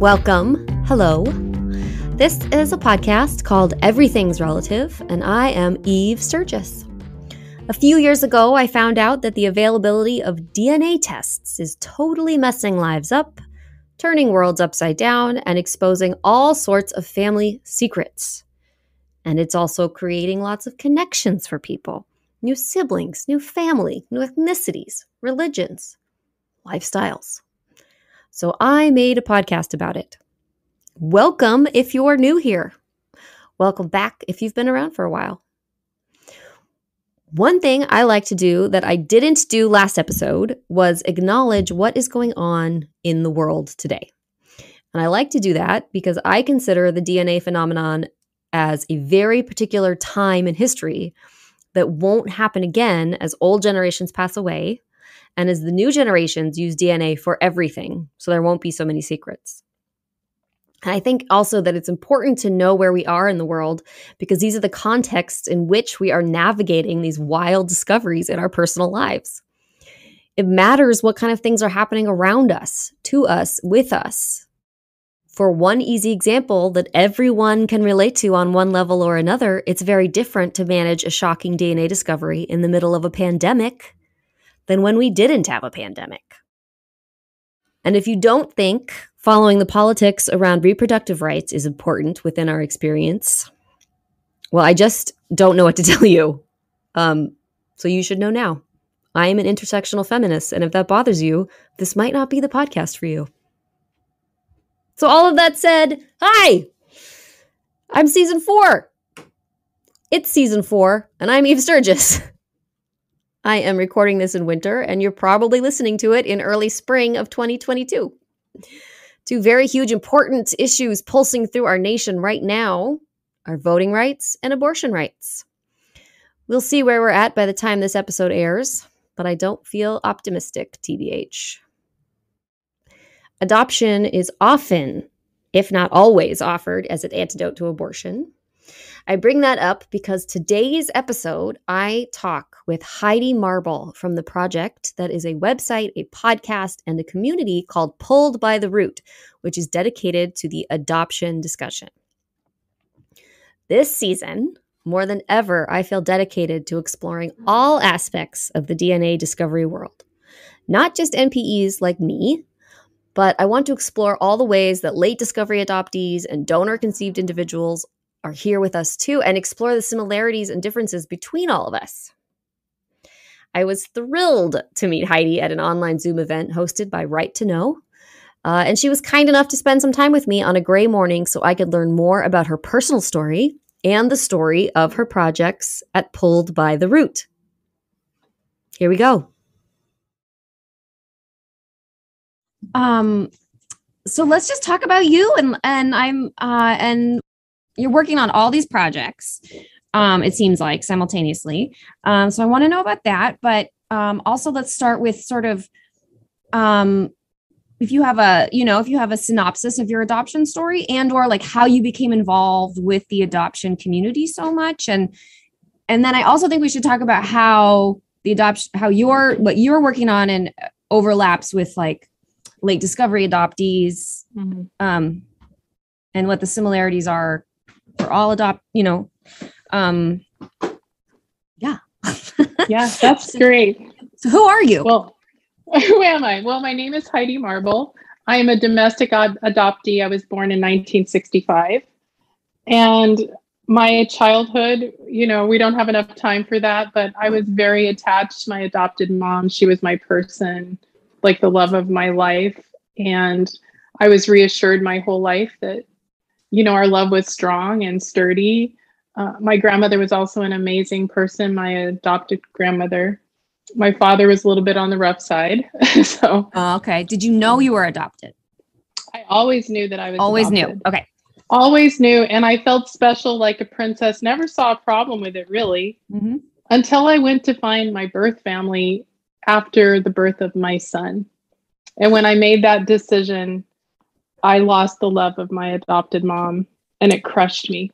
Welcome. Hello. This is a podcast called Everything's Relative, and I am Eve Sturgis. A few years ago, I found out that the availability of DNA tests is totally messing lives up, turning worlds upside down, and exposing all sorts of family secrets. And it's also creating lots of connections for people. New siblings, new family, new ethnicities, religions, lifestyles. So I made a podcast about it. Welcome if you're new here. Welcome back if you've been around for a while. One thing I like to do that I didn't do last episode was acknowledge what is going on in the world today. And I like to do that because I consider the DNA phenomenon as a very particular time in history that won't happen again as old generations pass away and as the new generations use DNA for everything, so there won't be so many secrets. And I think also that it's important to know where we are in the world because these are the contexts in which we are navigating these wild discoveries in our personal lives. It matters what kind of things are happening around us, to us, with us. For one easy example that everyone can relate to on one level or another, it's very different to manage a shocking DNA discovery in the middle of a pandemic than when we didn't have a pandemic. And if you don't think following the politics around reproductive rights is important within our experience, well, I just don't know what to tell you. So you should know now. I am an intersectional feminist, and if that bothers you, this might not be the podcast for you. So all of that said, hi! I'm season 4. It's season 4, and I'm Eve Sturgis. I am recording this in winter, and you're probably listening to it in early spring of 2022. Two very huge, important issues pulsing through our nation right now are voting rights and abortion rights. We'll see where we're at by the time this episode airs, but I don't feel optimistic, TBH. Adoption is often, if not always, offered as an antidote to abortion. I bring that up because today's episode, I talk with Heidy Marble from the project that is a website, a podcast, and a community called Pulled by the Root, which is dedicated to the adoption discussion. This season, more than ever, I feel dedicated to exploring all aspects of the DNA discovery world. Not just NPEs like me, but I want to explore all the ways that late discovery adoptees and donor-conceived individuals are here with us too, and explore the similarities and differences between all of us. I was thrilled to meet Heidy at an online Zoom event hosted by Right to Know, and she was kind enough to spend some time with me on a gray morning so I could learn more about her personal story and the story of her projects at Pulled by the Root. Here we go. So let's just talk about you, and you're working on all these projects, it seems like, simultaneously. So I want to know about that. But also let's start with sort of if you have a synopsis of your adoption story and or like how you became involved with the adoption community so much. And then I also think we should talk about how what you're working on and overlaps with like late discovery adoptees, and what the similarities are for all yeah. Yeah, that's great. So who are you? Well, who am I? Well, my name is Heidy Marble. I am a domestic adoptee. I was born in 1965. And my childhood, we don't have enough time for that, but I was very attached to my adopted mom. She was my person, like the love of my life. And I was reassured my whole life that our love was strong and sturdy. My grandmother was also an amazing person, my adopted grandmother. My father was a little bit on the rough side. So. Oh, okay. Did you know you were adopted? I always knew that I was always adopted. Knew. Okay. Always knew. And I felt special like a princess. Never saw a problem with it, really, until I went to find my birth family after the birth of my son. And when I made that decision, I lost the love of my adopted mom, and it crushed me.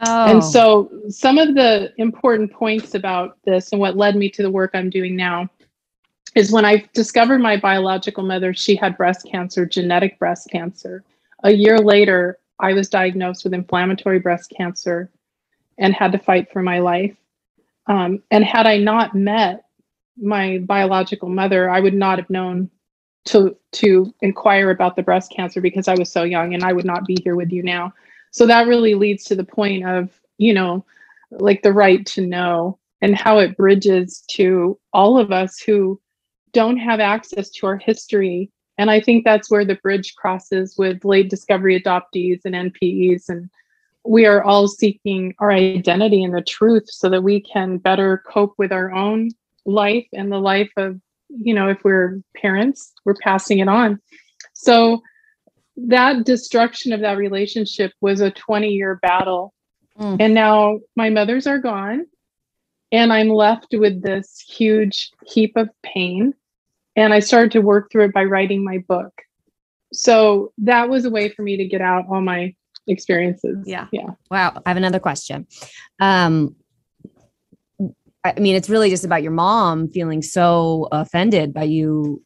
Oh. And so some of the important points about this and what led me to the work I'm doing now is when I discovered my biological mother, she had breast cancer, genetic breast cancer. A year later, I was diagnosed with inflammatory breast cancer and had to fight for my life. And had I not met my biological mother, I would not have known to inquire about the breast cancer because I was so young, and I would not be here with you now. So that really leads to the point of, like the right to know, and how it bridges to all of us who don't have access to our history. And I think that's where the bridge crosses with late discovery adoptees and NPEs. And we are all seeking our identity and the truth so that we can better cope with our own life and the life of, if we're parents, we're passing it on. So that destruction of that relationship was a 20-year battle. And now my mothers are gone, and I'm left with this huge heap of pain. And I started to work through it by writing my book. So that was a way for me to get out all my experiences. Yeah. Yeah. Wow. I have another question. I mean, it's really just about your mom feeling so offended by you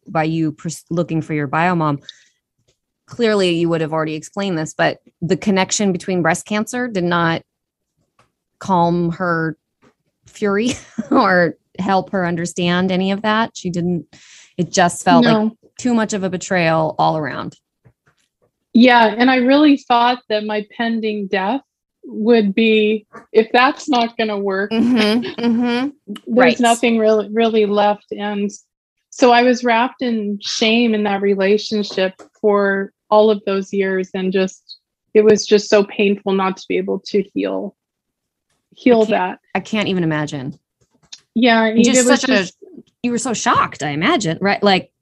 looking for your bio mom. Clearly you would have already explained this, but the connection between breast cancer did not calm her fury or help her understand any of that. She didn't, it just felt like too much of a betrayal all around. Yeah. And I really thought that my pending death would be, if that's not going to work, there's nothing really left. And so I was wrapped in shame in that relationship for all of those years. And it was just so painful not to be able to heal that. I can't even imagine. Yeah. You were so shocked, I imagine, right? Like,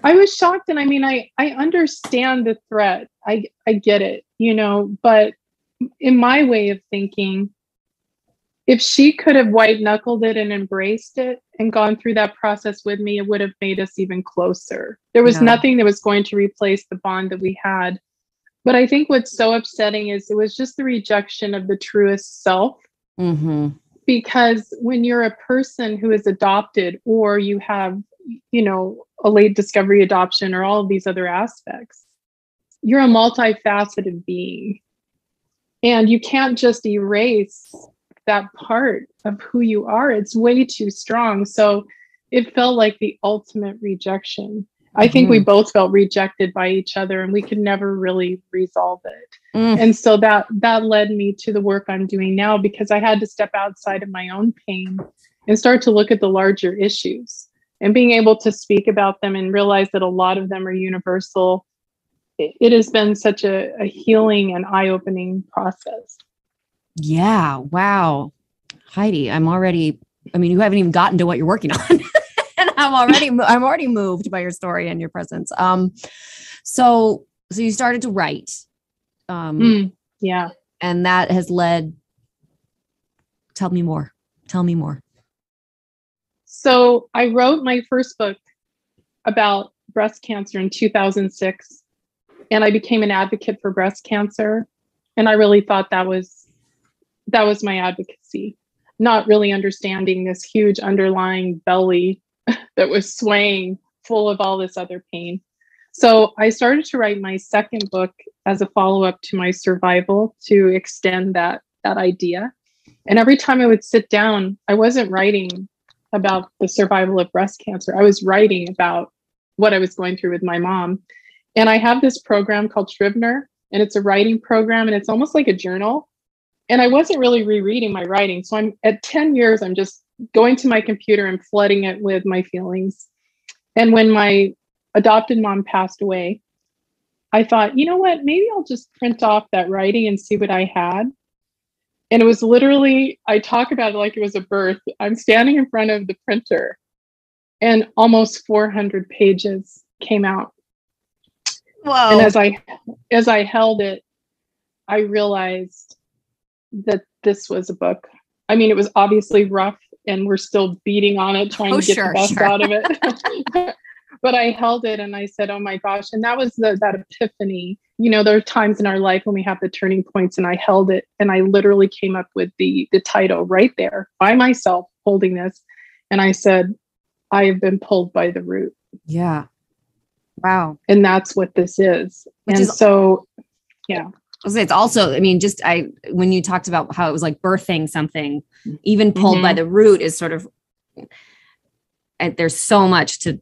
I was shocked. And I mean, I understand the threat. I get it, but in my way of thinking, if she could have white knuckled it and embraced it and gone through that process with me, it would have made us even closer. There was nothing that was going to replace the bond that we had. But I think what's so upsetting is it was just the rejection of the truest self. Because when you're a person who is adopted, or you have, a late discovery adoption, or all of these other aspects, you're a multifaceted being. And you can't just erase that part of who you are. It's way too strong. So it felt like the ultimate rejection. I think we both felt rejected by each other, and we could never really resolve it. And so that led me to the work I'm doing now, because I had to step outside of my own pain and start to look at the larger issues, and being able to speak about them and realize that a lot of them are universal. It has been such a healing and eye-opening process. Yeah. Wow. Heidi, you haven't even gotten to what you're working on. And I'm already moved by your story and your presence. So you started to write. Yeah. And that has led, tell me more. So I wrote my first book about breast cancer in 2006, and I became an advocate for breast cancer. And I really thought that was my advocacy, not really understanding this huge underlying belly that was swaying, full of all this other pain. So I started to write my second book as a follow-up to my survival, to extend that idea. And every time I would sit down, I wasn't writing about the survival of breast cancer. I was writing about what I was going through with my mom. And I have this program called Scrivener, and it's a writing program, and it's almost like a journal. And I wasn't really rereading my writing. So I'm at 10 years, I'm just going to my computer and flooding it with my feelings. And when my adopted mom passed away, I thought, you know what, maybe I'll just print off that writing and see what I had. And it was literally, I talk about it like it was a birth. I'm standing in front of the printer, and almost 400 pages came out. Whoa. And as I held it, I realized that this was a book. I mean, it was obviously rough, and we're still beating on it, trying to get the best out of it. But I held it and I said, oh my gosh. And that was that epiphany. There are times in our life when we have the turning points, and I held it, and I literally came up with the title right there by myself, holding this. And I said, I have been pulled by the root. Yeah. Wow. And that's what this is. Which and is, so, yeah. it's also, I mean, when you talked about how it was like birthing something, even pulled by the root is sort of, there's so much to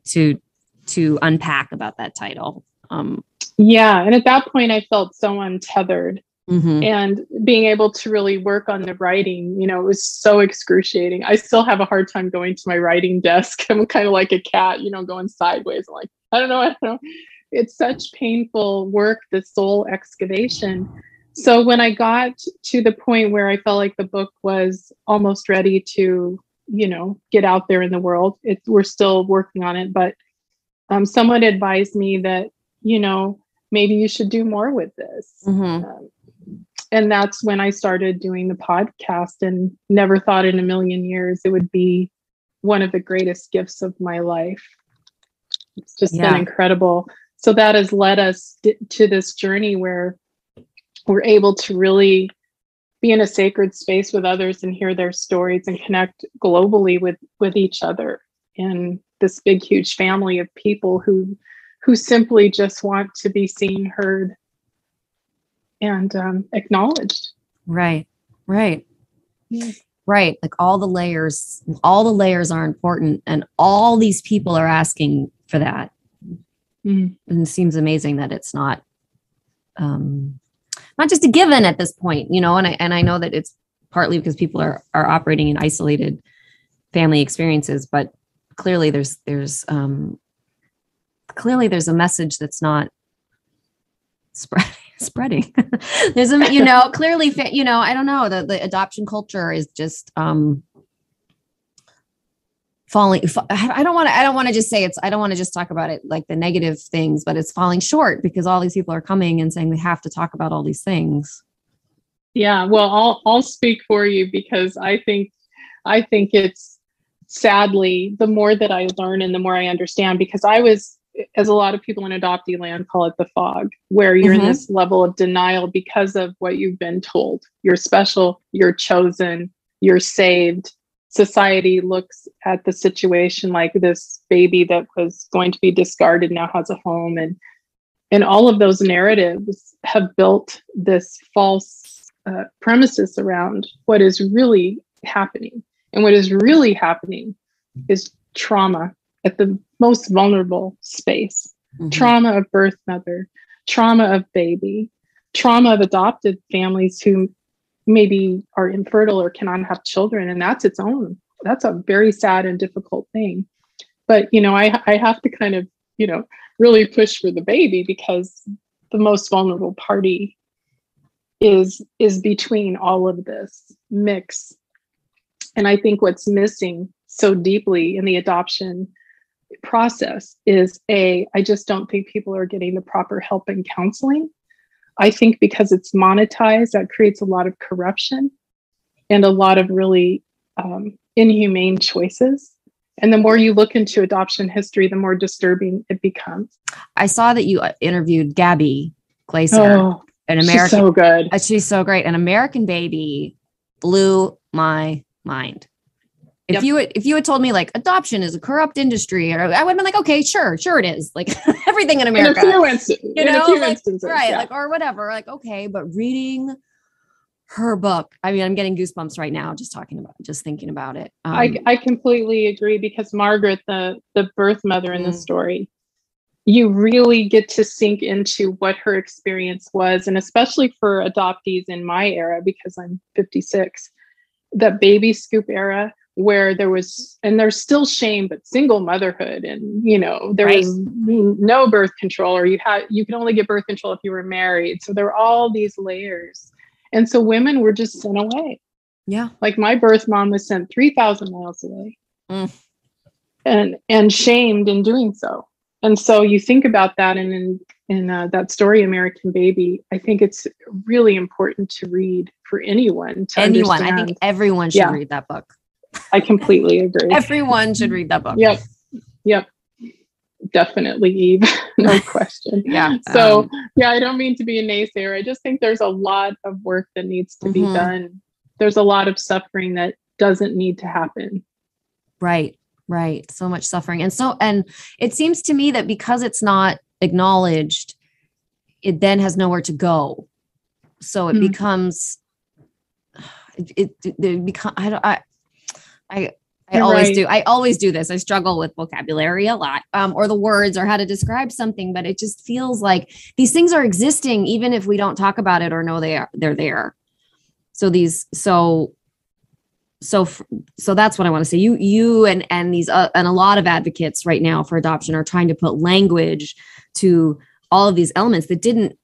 unpack about that title. Yeah. And at that point I felt so untethered. Mm-hmm. And being able to really work on the writing, it was so excruciating. I still have a hard time going to my writing desk. I'm kind of like a cat, going sideways. I'm like, I don't know. It's such painful work, the soul excavation. So when I got to the point where I felt like the book was almost ready to, get out there in the world, we're still working on it. But someone advised me that, maybe you should do more with this. Mm-hmm. And that's when I started doing the podcast, and never thought in a million years it would be one of the greatest gifts of my life. It's just been incredible. So that has led us to this journey where we're able to really be in a sacred space with others and hear their stories and connect globally with each other in this big, huge family of people who simply just want to be seen, heard, and acknowledged. Right. Like all the layers are important, and all these people are asking for that. And it seems amazing that it's not just a given at this point, and I know that it's partly because people are operating in isolated family experiences, but clearly there's a message that's not spreading. There's clearly, I don't know, the adoption culture is just falling. I don't want to just say I don't want to just talk about it like the negative things, but it's falling short because all these people are coming and saying we have to talk about all these things. Yeah, well, I'll speak for you, because I think it's, sadly, the more that I learn and the more I understand, because I was, as a lot of people in adoptee land call it, the fog, where you're in this level of denial because of what you've been told. You're special, you're chosen, you're saved. Society looks at the situation like this baby that was going to be discarded now has a home. And all of those narratives have built this false premises around what is really happening. And what is really happening is trauma at the most vulnerable space. Trauma of birth mother, trauma of baby, trauma of adopted families who maybe are infertile or cannot have children. And that's a very sad and difficult thing. But, I have to kind of, really push for the baby, because the most vulnerable party is between all of this mix. And I think what's missing so deeply in the adoption process is I just don't think people are getting the proper help and counseling. I think because it's monetized, that creates a lot of corruption and a lot of really inhumane choices. And the more you look into adoption history, the more disturbing it becomes. I saw that you interviewed Gabby Glaser, an American. She's so good. She's so great. An American Baby blew my mind. If you had told me like adoption is a corrupt industry, I would have been like, okay, sure it is. Like everything in America, in a few instances, right? Yeah. Like, or whatever. Like, okay, but reading her book, I mean, I'm getting goosebumps right now just thinking about it. I completely agree, because Margaret, the birth mother in the story, you really get to sink into what her experience was, and especially for adoptees in my era, because I'm 56, the baby scoop era, where there was, and there's still shame, but single motherhood, and there was no birth control, or you could only get birth control if you were married. So there were all these layers, and so women were just sent away. Yeah, like my birth mom was sent 3,000 miles away, and shamed in doing so. And so you think about that, and in that story, American Baby, I think it's really important to read for anyone. Understand. I think everyone should read that book. I completely agree. Everyone should read that book. Yep. Definitely, Eve. No question. Yeah. So, I don't mean to be a naysayer. I just think there's a lot of work that needs to be done. There's a lot of suffering that doesn't need to happen. Right. Right. So much suffering. And it seems to me that because it's not acknowledged, it then has nowhere to go. So it becomes, I always right. do. I always do this. I struggle with vocabulary a lot, or the words or how to describe something, but it just feels like these things are existing, even if we don't talk about it or know they're there. So so that's what I want to say. You and these and a lot of advocates right now for adoption are trying to put language to all of these elements that didn't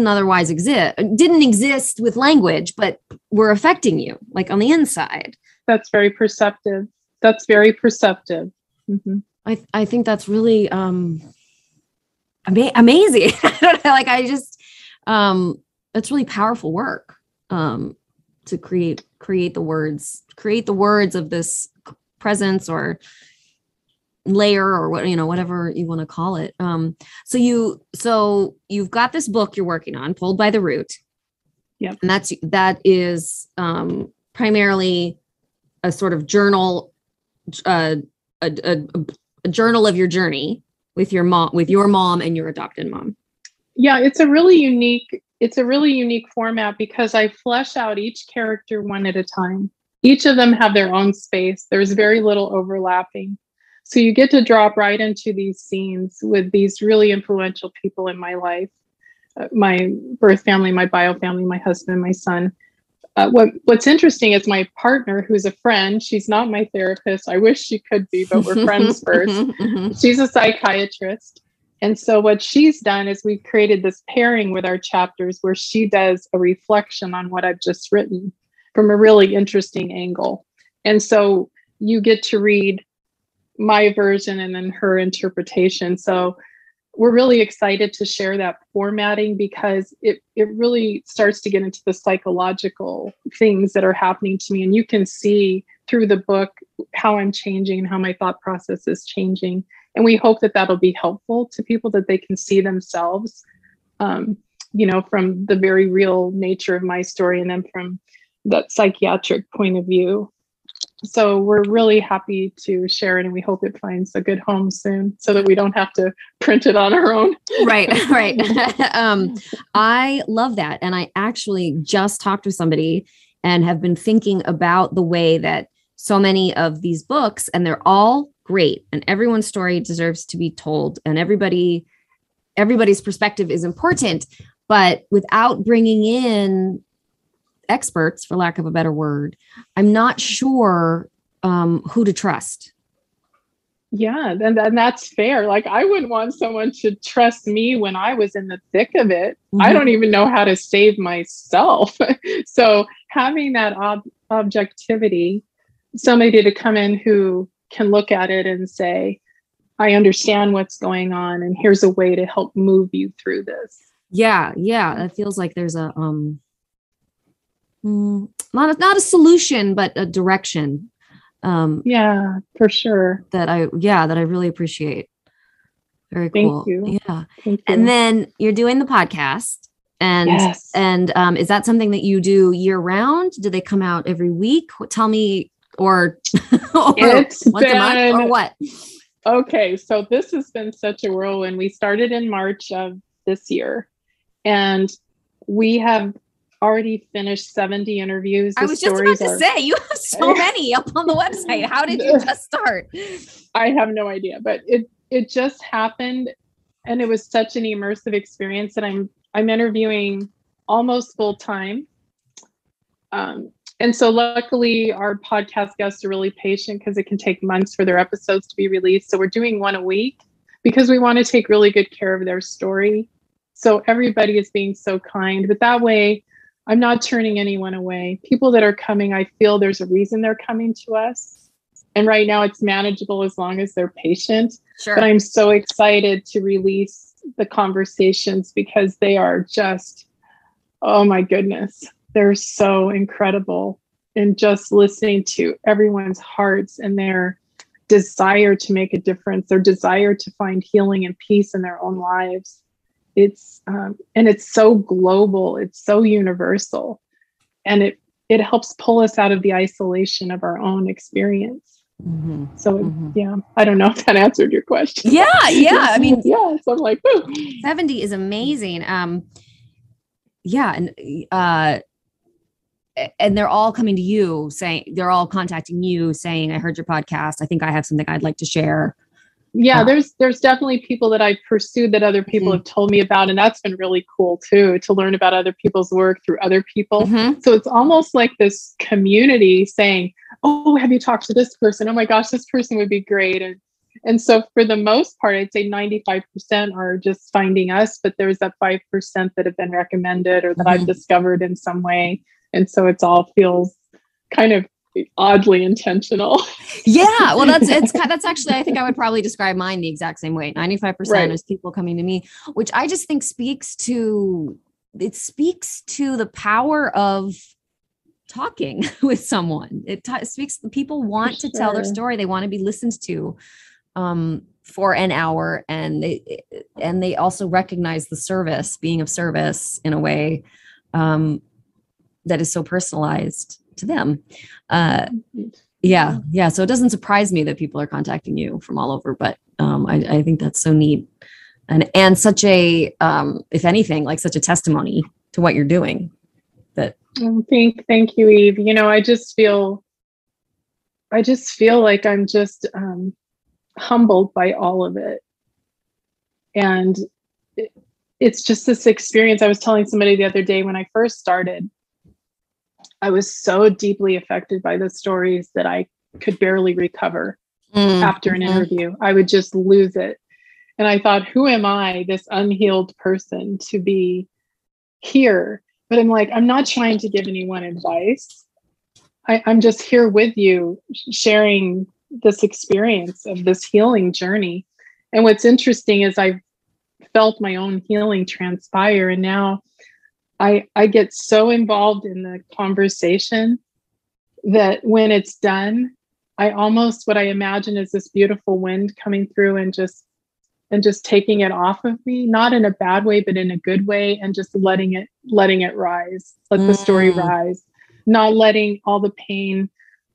otherwise didn't exist with language, but were affecting you like on the inside. That's very perceptive. That's very perceptive. Mm-hmm. I think that's really amazing. I don't know, like I just that's really powerful work to create the words of this presence or layer or what, whatever you want to call it. So you've got this book you're working on, Pulled by the Root. Yeah. And that is primarily a sort of journal, a journal of your journey with your mom and your adopted mom. Yeah, it's a really unique format because I flesh out each character one at a time. Each of them have their own space. There's very little overlapping. So you get to drop right into these scenes with these really influential people in my life, my birth family, my bio family, my husband, my son. What's interesting is my partner, who's a friend. She's not my therapist. I wish she could be, but we're friends first. She's a psychiatrist. And so what she's done is we've created this pairing with our chapters where she does a reflection on what I've just written from a really interesting angle. And so you get to read my version and then her interpretation. So we're really excited to share that formatting because it really starts to get into the psychological things that are happening to me. And you can see through the book how I'm changing and how my thought process is changing. And we hope that that'll be helpful to people, that they can see themselves, from the very real nature of my story and then from that psychiatric point of view. So we're really happy to share it, and we hope it finds a good home soon so that we don't have to print it on our own. Right. I love that. And I actually just talked to somebody and have been thinking about the way that so many of these books, and they're all great, and everyone's story deserves to be told, and everybody's perspective is important, but without bringing in experts, for lack of a better word, I'm not sure who to trust. Yeah, and that's fair. Like, I wouldn't want someone to trust me when I was in the thick of it. Mm-hmm. I don't even know how to save myself. So having that objectivity, somebody to come in who can look at it and say, I understand what's going on, and here's a way to help move you through this. Yeah. That feels like there's a not a solution, but a direction. Yeah, for sure. That I really appreciate. Very cool. Thank you. Yeah. Thank you. And then you're doing the podcast, and yes. And is that something that you do year round? Do they come out every week? Tell me, or it's once a month, or what? Okay, so this has been such a whirlwind. We started in March of this year, and we have already finished 70 interviews. I was just about to say, you have so many up on the website. How did you just start? I have no idea, but it just happened, and it was such an immersive experience that I'm interviewing almost full time. And so luckily our podcast guests are really patient because it can take months for their episodes to be released. So we're doing one a week because we want to take really good care of their story. So everybody is being so kind, but that way I'm not turning anyone away. People that are coming, I feel there's a reason they're coming to us. And right now it's manageable as long as they're patient. Sure. But I'm so excited to release the conversations because they are just, oh my goodness, they're so incredible. And just listening to everyone's hearts and their desire to make a difference, their desire to find healing and peace in their own lives. And it's so global, it's so universal, and it helps pull us out of the isolation of our own experience. So yeah, I don't know if that answered your question. Yeah. I mean, yeah. So I'm like, 70 is amazing. Yeah. And they're all coming to you saying, they're all contacting you saying, I heard your podcast. I think I have something I'd like to share. Yeah, there's definitely people that I've pursued that other people have told me about. And that's been really cool too, to learn about other people's work through other people. So it's almost like this community saying, oh, have you talked to this person? Oh my gosh, this person would be great. And so for the most part, I'd say 95% are just finding us, but there's that 5% that have been recommended or that I've discovered in some way. And so it's all feels kind of oddly intentional. Yeah. Well, that's actually, I think I would probably describe mine the exact same way. 95% is people coming to me, which I just think speaks to the power of talking with someone. It speaks, people want to tell their story. They want to be listened to for an hour. And they also recognize the service, being of service in a way that is so personalized to them. Yeah. So it doesn't surprise me that people are contacting you from all over, but I think that's so neat. And such a, if anything, like such a testimony to what you're doing. That thank you, Eve. You know, I just feel like I'm just humbled by all of it. And it's just this experience. I was telling somebody the other day when I first started, I was so deeply affected by the stories that I could barely recover after an interview. I would just lose it. And I thought, who am I, this unhealed person, to be here? But I'm like, I'm not trying to give anyone advice. I'm just here with you, sharing this experience of this healing journey. And what's interesting is I've felt my own healing transpire. And now I get so involved in the conversation that when it's done, what I imagine is this beautiful wind coming through and just taking it off of me, not in a bad way, but in a good way, and just letting it rise, let the story rise, not letting all the pain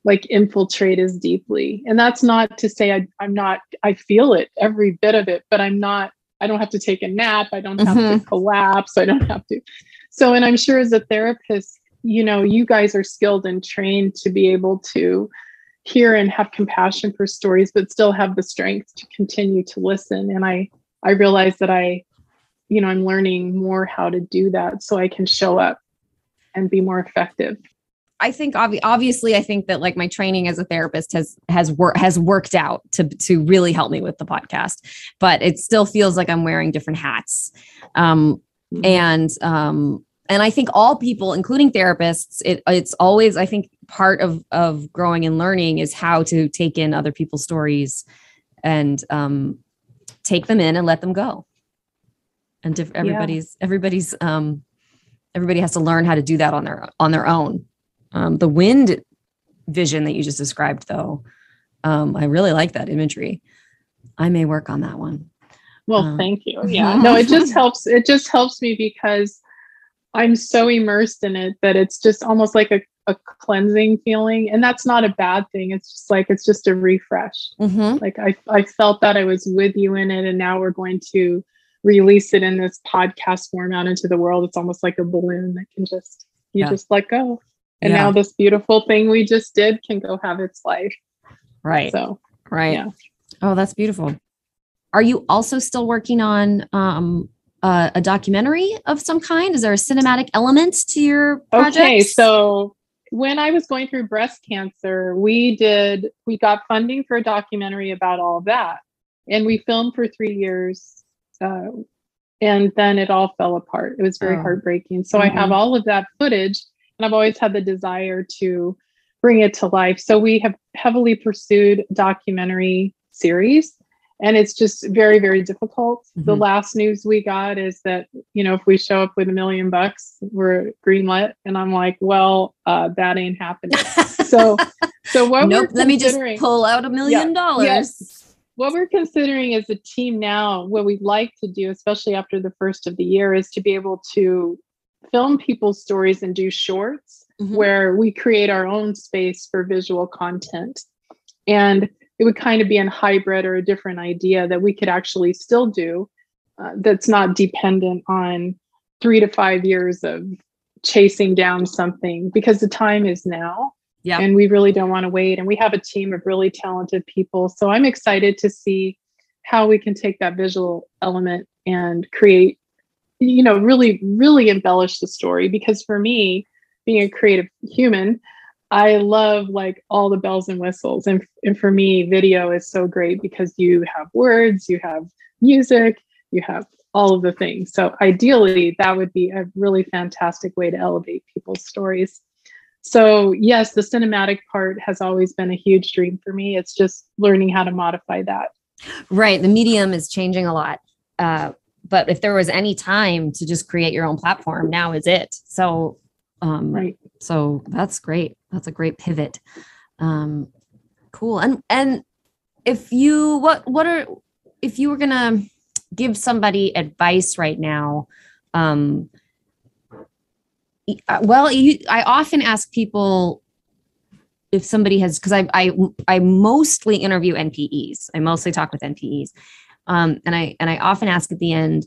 like infiltrate as deeply. And that's not to say I feel it, every bit of it, but I don't have to take a nap. I don't have to collapse. I don't have to. So, and I'm sure as a therapist, you know, you guys are skilled and trained to be able to hear and have compassion for stories, but still have the strength to continue to listen. And I realize that I'm learning more how to do that so I can show up and be more effective. I think obviously, I think that like my training as a therapist has worked out to really help me with the podcast, but it still feels like I'm wearing different hats. And I think all people, including therapists, it's always, I think, part of growing and learning is how to take in other people's stories and take them in and let them go. And everybody has to learn how to do that on their own. The wind vision that you just described, though, I really like that imagery. I may work on that one. Well, thank you. Yeah, no, it just helps. It just helps me because I'm so immersed in it that it's just almost like a cleansing feeling. And that's not a bad thing. It's just a refresh. Like I felt that I was with you in it, and now we're going to release it in this podcast format into the world. It's almost like a balloon that can just let go. And now this beautiful thing we just did can go have its life. Right. So, right. Yeah. Oh, that's beautiful. Are you also still working on a documentary of some kind? Is there a cinematic element to your project? Okay, so when I was going through breast cancer, we got funding for a documentary about all of that. And we filmed for 3 years. And then it all fell apart. It was very heartbreaking. So I have all of that footage, and I've always had the desire to bring it to life. So we have heavily pursued documentary series, and it's just very, very difficult. The last news we got is that, if we show up with $1 million, we're greenlit. And I'm like, well, that ain't happening. So what let me just pull out $1 million. Yes. What we're considering as a team now, what we'd like to do, especially after the first of the year, is to be able to film people's stories and do shorts where we create our own space for visual content. And it would kind of be a hybrid or a different idea that we could actually still do, that's not dependent on 3 to 5 years of chasing down something, because the time is now. Yeah. And we really don't want to wait. And we have a team of really talented people. So I'm excited to see how we can take that visual element and create, really, really embellish the story. Because for me, being a creative human, I love like all the bells and whistles. And for me, video is so great because you have words, you have music, you have all of the things. So ideally, that would be a really fantastic way to elevate people's stories. So yes, the cinematic part has always been a huge dream for me. It's just learning how to modify that. Right. The medium is changing a lot. But if there was any time to just create your own platform, now is it. So, Right. So that's great. That's a great pivot. Cool. And if you, if you were going to give somebody advice right now, I often ask people if somebody has, because I mostly interview NPEs. I mostly talk with NPEs, and I often ask at the end,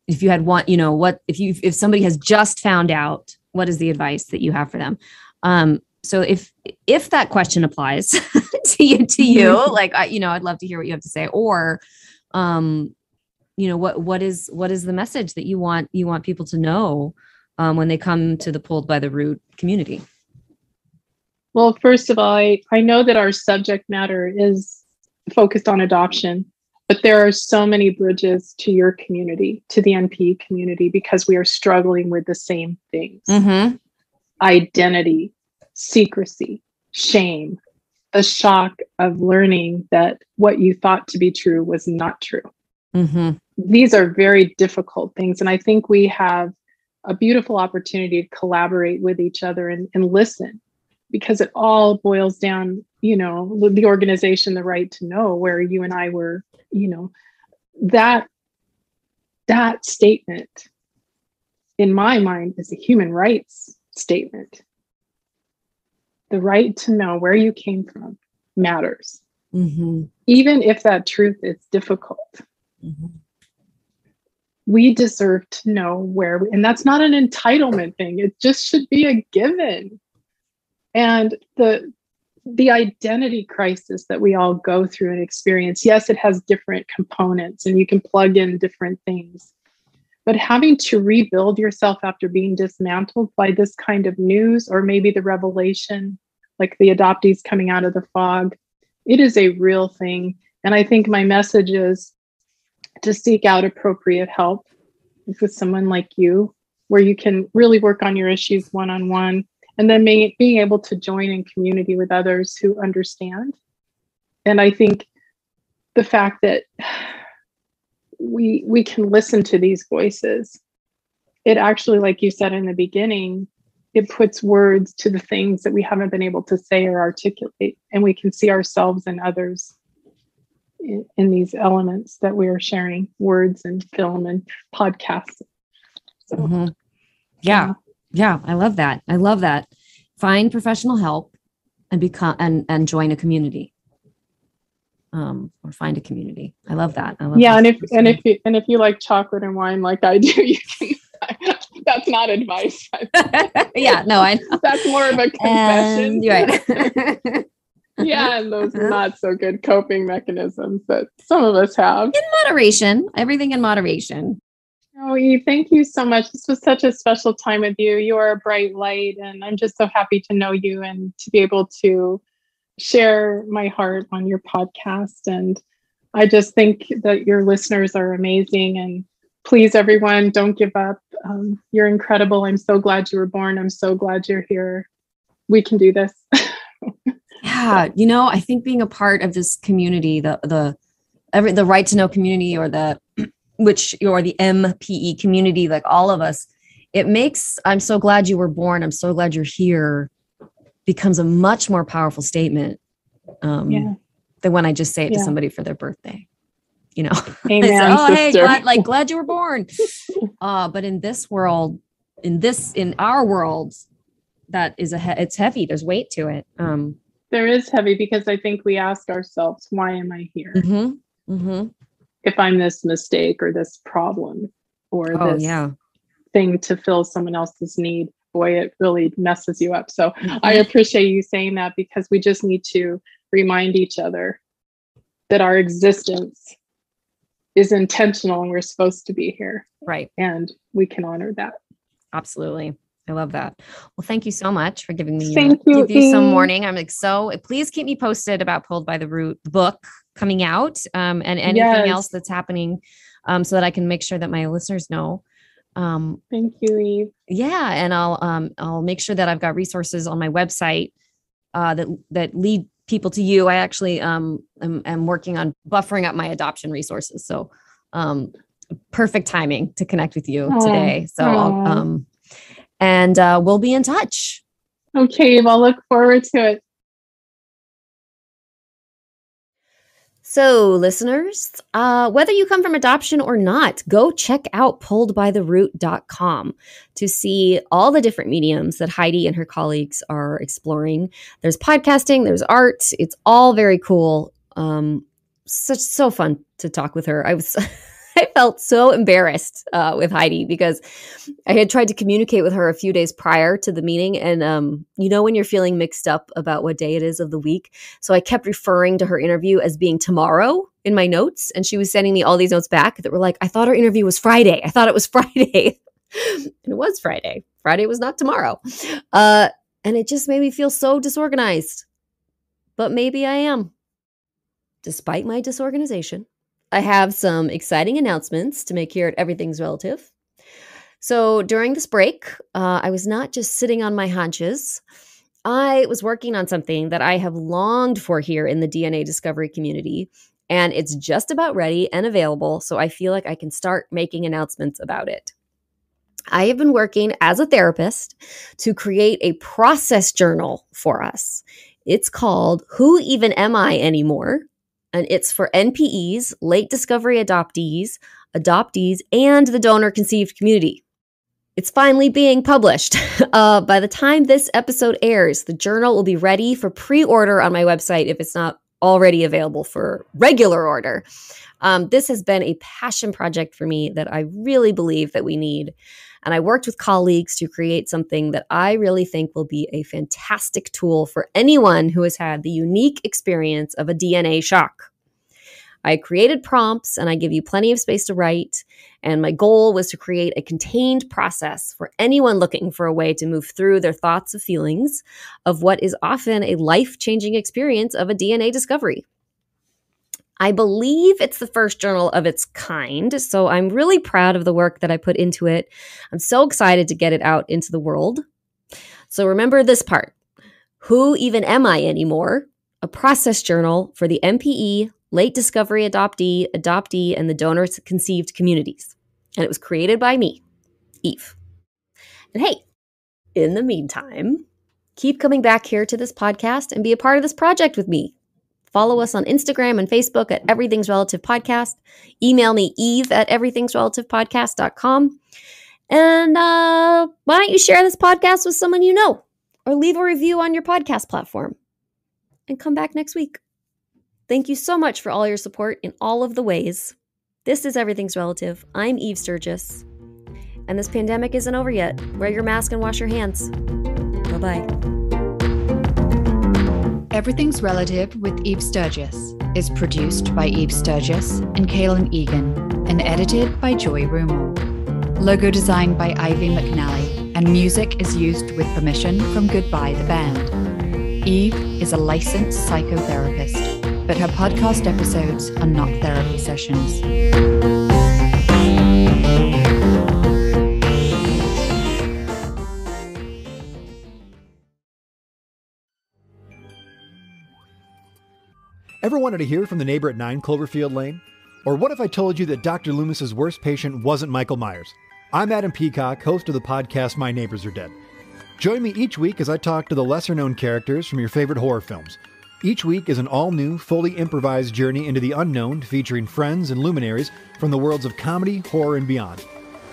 if you had one, if somebody has just found out, what is the advice that you have for them? So if that question applies to you, like I'd love to hear what you have to say, or what is the message that you want people to know when they come to the Pulled by the Root community? Well, first of all, I know that our subject matter is focused on adoption, but there are so many bridges to your community, to the NPE community, because we are struggling with the same things. Mm-hmm. Identity, secrecy, shame, the shock of learning that what you thought to be true was not true. Mm-hmm. These are very difficult things. And I think we have a beautiful opportunity to collaborate with each other and listen, because it all boils down, with the organization, The Right to Know, where you and I were, that statement in my mind is a human rights statement. The right to know where you came from matters, mm-hmm. even if that truth is difficult. Mm-hmm. We deserve to know where, and that's not an entitlement thing. It just should be a given. And the identity crisis that we all go through and experience, yes, it has different components and you can plug in different things, but having to rebuild yourself after being dismantled by this kind of news, or maybe the revelation, like the adoptees coming out of the fog, it is a real thing. And I think my message is to seek out appropriate help with someone like you, where you can really work on your issues one-on-one, and then being able to join in community with others who understand. And I think the fact that we can listen to these voices, it actually, like you said in the beginning, it puts words to the things that we haven't been able to say or articulate, and we can see ourselves and others in these elements that we are sharing, words and film and podcasts. So, mm-hmm. Yeah. I love that. Find professional help and become and join a community. Or find a community. I love that. If you like chocolate and wine like I do, you can. That's not advice. Yeah, no, I know. That's more of a confession. Right. Yeah, and those not so good coping mechanisms that some of us have. In moderation, everything in moderation. Oh, Eve, thank you so much. This was such a special time with you. You are a bright light, and I'm just so happy to know you and to be able to share my heart on your podcast. And I just think that your listeners are amazing. And please, everyone, don't give up. You're incredible. I'm so glad you were born. I'm so glad you're here. We can do this. Yeah, I think being a part of this community, the Right to Know community, or the MPE community, like all of us, it makes "I'm so glad you were born, I'm so glad you're here" becomes a much more powerful statement than when I just say it to somebody for their birthday. Amen, hey, glad you were born. But in this world, in our world, that is it's heavy. There's weight to it. There is heavy because I think we ask ourselves, why am I here? Mm-hmm. Mm-hmm. If I'm this mistake or this problem or this thing to fill someone else's need, boy, it really messes you up. So I appreciate you saying that, because we just need to remind each other that our existence is intentional and we're supposed to be here. Right. And we can honor that. Absolutely. I love that. Well, thank you so much for giving me give you some morning. I'm like, please keep me posted about Pulled by the Root, the book coming out, and anything else that's happening, so that I can make sure that my listeners know. Thank you, Eve. Yeah. And I'll make sure that I've got resources on my website, that lead people to you. I actually, am working on buffering up my adoption resources. So, perfect timing to connect with you today. So we'll be in touch. Okay. Well, look forward to it. So, listeners, whether you come from adoption or not, go check out pulledbytheroot.com to see all the different mediums that Heidi and her colleagues are exploring. There's podcasting, there's art. It's all very cool. So fun to talk with her. I felt so embarrassed with Heidi because I had tried to communicate with her a few days prior to the meeting. And, when you're feeling mixed up about what day it is of the week. So I kept referring to her interview as being tomorrow in my notes. And she was sending me all these notes back that were like, I thought our interview was Friday. I thought it was Friday. And it was Friday. Friday was not tomorrow. And it just made me feel so disorganized. But maybe I am. Despite my disorganization, I have some exciting announcements to make here at Everything's Relative. So during this break, I was not just sitting on my haunches. I was working on something that I have longed for here in the DNA discovery community, and it's just about ready and available, so I feel like I can start making announcements about it. I have been working as a therapist to create a process journal for us. It's called Who Even Am I Anymore? And it's for NPEs, late discovery adoptees, and the donor-conceived community. It's finally being published. By the time this episode airs, the journal will be ready for pre-order on my website if it's not already available for regular order. This has been a passion project for me that I really believe that we need. And I worked with colleagues to create something that I really think will be a fantastic tool for anyone who has had the unique experience of a DNA shock. I created prompts and I give you plenty of space to write. And my goal was to create a contained process for anyone looking for a way to move through their thoughts and feelings of what is often a life-changing experience of a DNA discovery. I believe it's the first journal of its kind, so I'm really proud of the work that I put into it. I'm so excited to get it out into the world. So remember this part. Who even am I anymore? A process journal for the NPE, late discovery adoptee, and the donor-conceived communities. And it was created by me, Eve. And hey, in the meantime, keep coming back here to this podcast and be a part of this project with me. Follow us on Instagram and Facebook at Everything's Relative Podcast. Email me, eve@everythingsrelativepodcast.com. And why don't you share this podcast with someone you know? Or leave a review on your podcast platform. And come back next week. Thank you so much for all your support in all of the ways. This is Everything's Relative. I'm Eve Sturgis. And this pandemic isn't over yet. Wear your mask and wash your hands. Bye-bye. Everything's Relative with Eve Sturgis is produced by Eve Sturgis and Kaylin Egan and edited by Joy Rumel. Logo designed by Ivy McNally and music is used with permission from Goodbye the Band. Eve is a licensed psychotherapist, but her podcast episodes are not therapy sessions. Ever wanted to hear from the neighbor at 9 Cloverfield Lane? Or what if I told you that Dr. Loomis's worst patient wasn't Michael Myers? I'm Adam Peacock, host of the podcast My Neighbors Are Dead. Join me each week as I talk to the lesser-known characters from your favorite horror films. Each week is an all-new, fully improvised journey into the unknown featuring friends and luminaries from the worlds of comedy, horror, and beyond.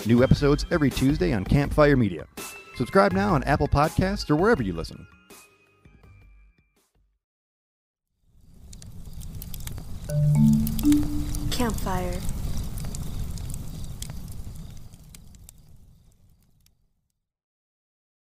New episodes every Tuesday on Campfire Media. Subscribe now on Apple Podcasts or wherever you listen. Campfire.